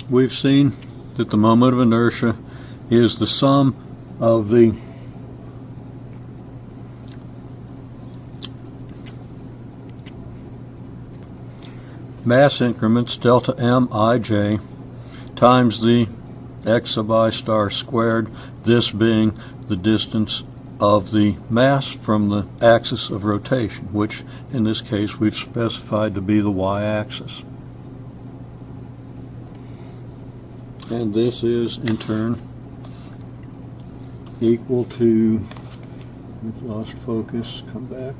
we've seen that the moment of inertia is the sum of the mass increments delta m ij times the x sub I star squared, this being the distance of the mass from the axis of rotation, which in this case we've specified to be the y-axis. And this is in turn equal to, we've lost focus, come back,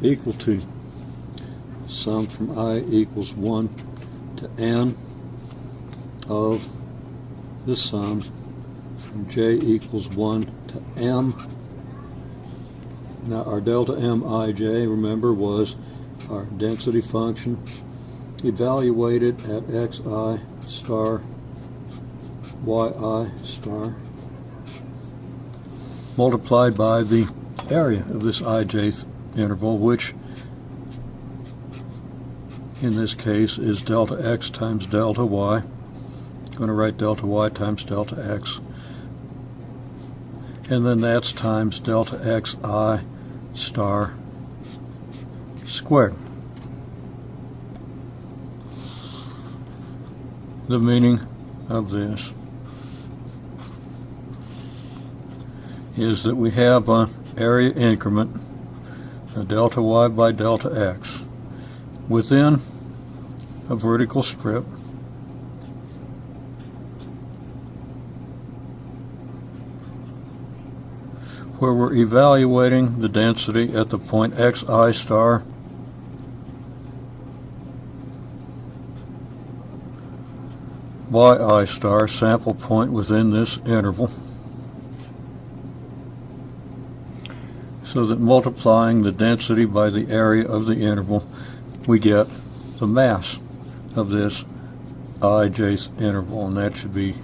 equal to sum from I equals 1 to n of the sum from j equals 1 to m. Now our delta mij, remember, was our density function evaluated at xi star yi star multiplied by the area of this ijth interval, which in this case is delta x times delta y. I'm going to write delta y times delta x, and then that's times delta xi star squared. The meaning of this is that we have an area increment, a delta y by delta x, within a vertical strip where we're evaluating the density at the point xi star yi star, sample point within this interval, so that multiplying the density by the area of the interval, we get the mass of this ijth interval, and that should be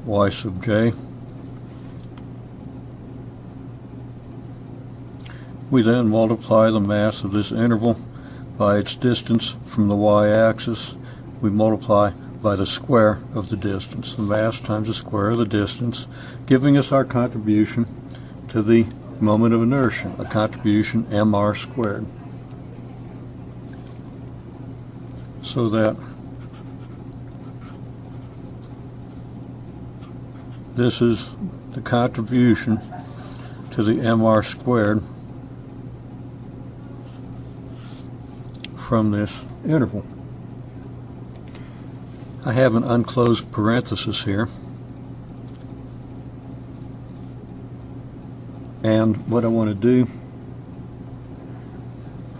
y sub j. We then multiply the mass of this interval by its distance from the y-axis. We multiply by the square of the distance, the mass times the square of the distance, giving us our contribution to the moment of inertia, a contribution mr squared. So that this is the contribution to the mr squared from this interval. I have an unclosed parenthesis here, and what I want to do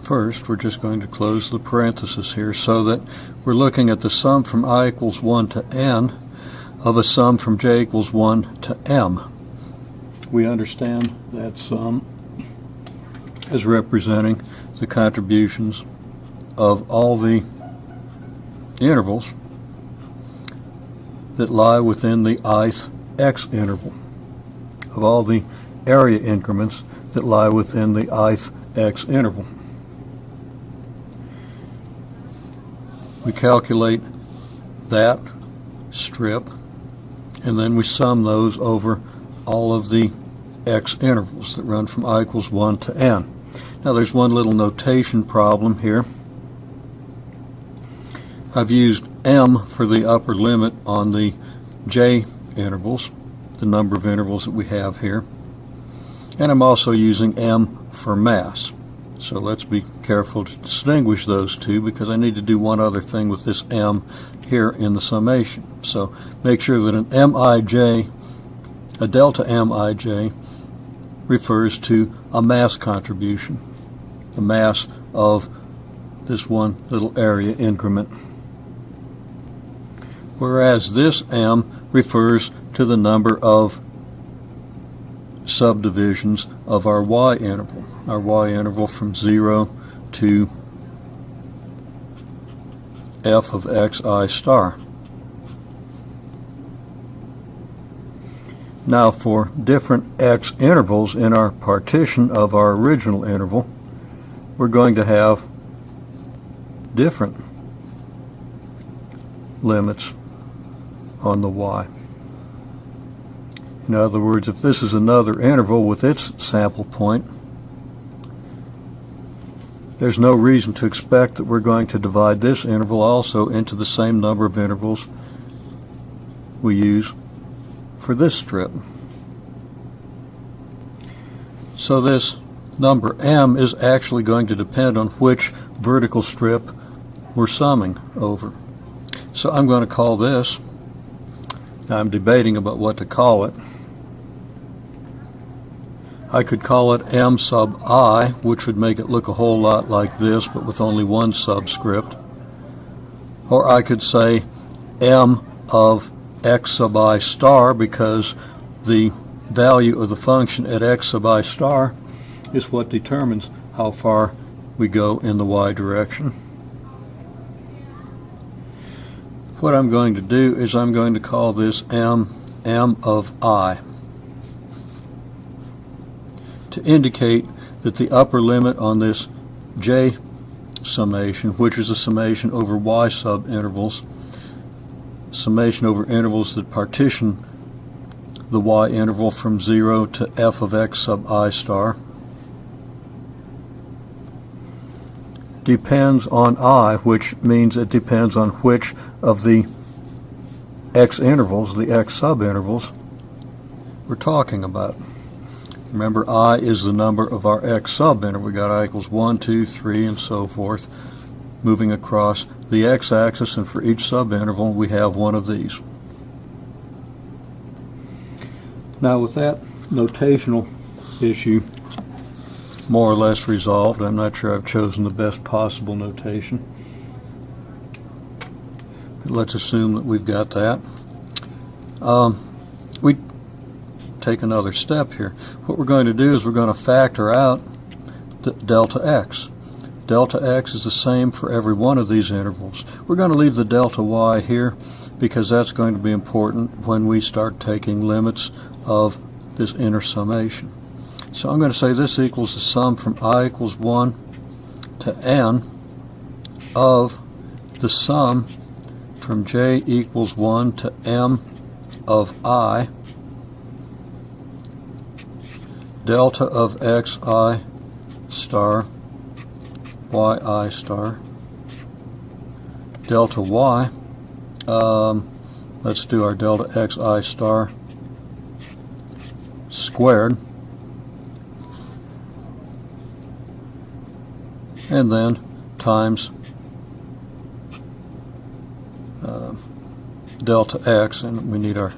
first, we're just going to close the parenthesis here so that we're looking at the sum from I equals 1 to n of a sum from j equals 1 to m. We understand that sum as representing the contributions of all the intervals that lie within the ith x interval, of all the area increments that lie within the ith x interval. We calculate that strip, and then we sum those over all of the x intervals that run from I equals 1 to n. Now there's one little notation problem here. I've used m for the upper limit on the j intervals, the number of intervals that we have here, and I'm also using m for mass. So let's be careful to distinguish those two, because I need to do one other thing with this m here in the summation. So make sure that an mij, a delta mij, refers to a mass contribution, the mass of this one little area increment, whereas this m refers to the number of subdivisions of our y interval from 0 to f of xi star. Now for different x intervals in our partition of our original interval, we're going to have different limits on the y. In other words, if this is another interval with its sample point, there's no reason to expect that we're going to divide this interval also into the same number of intervals we use for this strip. So this number m is actually going to depend on which vertical strip we're summing over. So I'm going to call this, I'm debating about what to call it. I could call it m sub I, which would make it look a whole lot like this, but with only one subscript. Or I could say m of x sub I star, because the value of the function at x sub I star is what determines how far we go in the y direction. What I'm going to do is I'm going to call this m of I, to indicate that the upper limit on this j summation, which is a summation over y subintervals, summation over intervals that partition the y interval from 0 to f of x sub I star, depends on I, which means it depends on which of the x intervals, the x subintervals, we're talking about. Remember, I is the number of our x subinterval. We got I equals 1, 2, 3, and so forth, moving across the x-axis, and for each subinterval we have one of these. Now with that notational issue more or less resolved, I'm not sure I've chosen the best possible notation. But let's assume that we've got that. We take another step here. What we're going to do is we're going to factor out the delta x. Delta x is the same for every one of these intervals. We're going to leave the delta y here because that's going to be important when we start taking limits of this inner summation. So I'm going to say this equals the sum from I equals 1 to n of the sum from j equals 1 to m of I, delta of xi star, yi star, delta y, let's do our delta xi star squared, and then times delta x, and we need our